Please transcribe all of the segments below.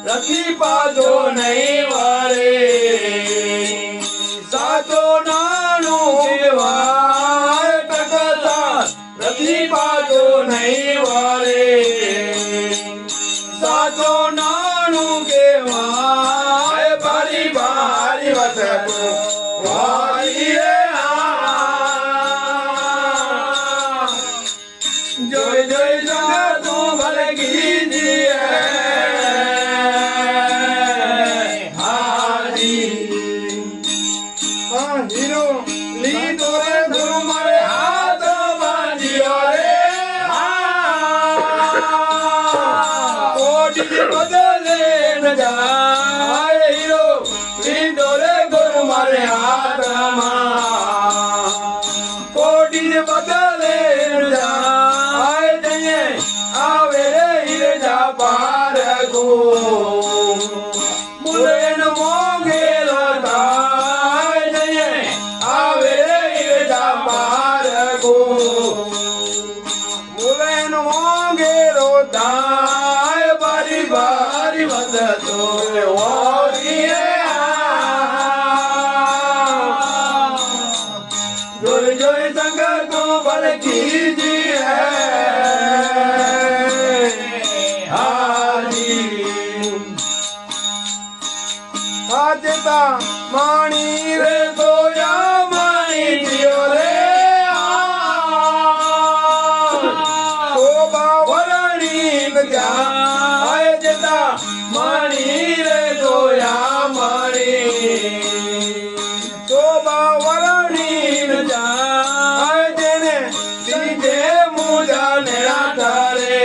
रखी पाजो नहीं वारे सातो नानू केवाय टकता रखी पाजो नहीं वारे सातो नानू केवाय बारी बारी वसको वारिये जोय जोय जगत तू भलगी बदले न जाए हीरो लीडोरे गुरु मारे हाथ कोटी बदले न जाए जये आवे रे हीरे जा पार को मुलेन मोंगे लताए जये आवे रे हीरे जा पार को मुलेन मोंगे रोता बारी वदतो वारिये जोय जोय संगत को बल कीजिए हाजी आजता माणी रे गोया माणी दियो रे तो बावरणी बजा मणि रे जोया मणि तो बावरणी न जाए देने सीधे मुझा नेरा तारे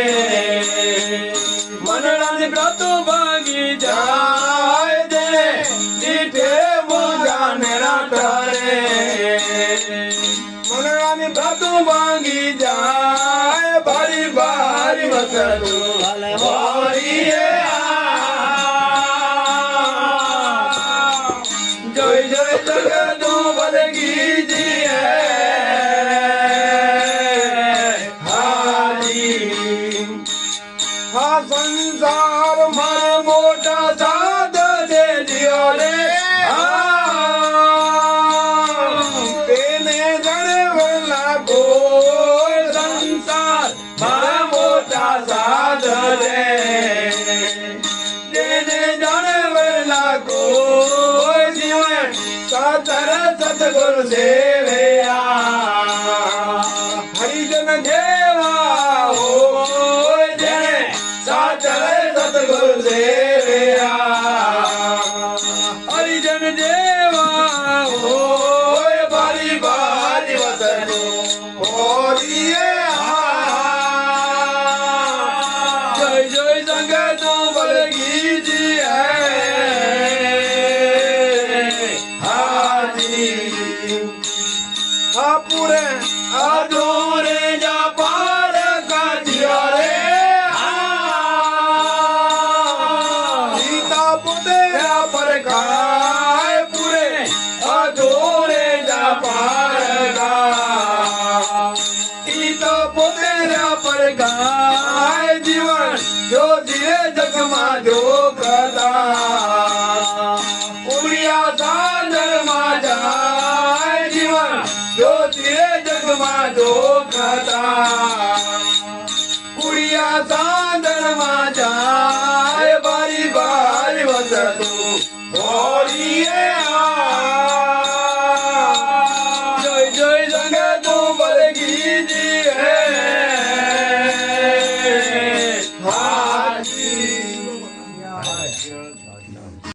मनड़ा ने प्रातो भागी जाए देने सीधे मुझा नेरा तारे मनड़ा ने प्रातो भागी जाए बारी बारी वसतु वारिये जोय जोय जगत बलगी जी हाजी हा संसार मारे मोटा साध दे दियो रे तेने जड़े वाला को संसार मारे मोटा साध दे तेने जड़े वाला को सातर सतगुरु सेवया हरिजन देवा हो जय सातर सतगुरु सेवया हरिजन देवा हो बारी बारी वसनो होरिये जय जय संगत बलगी जी पूरे अधूरे जा पार का दिया रे सीता पुतेरा पर खाए पूरे अधूरे जा पार का सीता पुतेरा पर खाए जीवन जो दिए जगमा जो कदा उड़िया सागर मा जाए जीवन जो तेरे जग मा जो कदा कुड़िया सा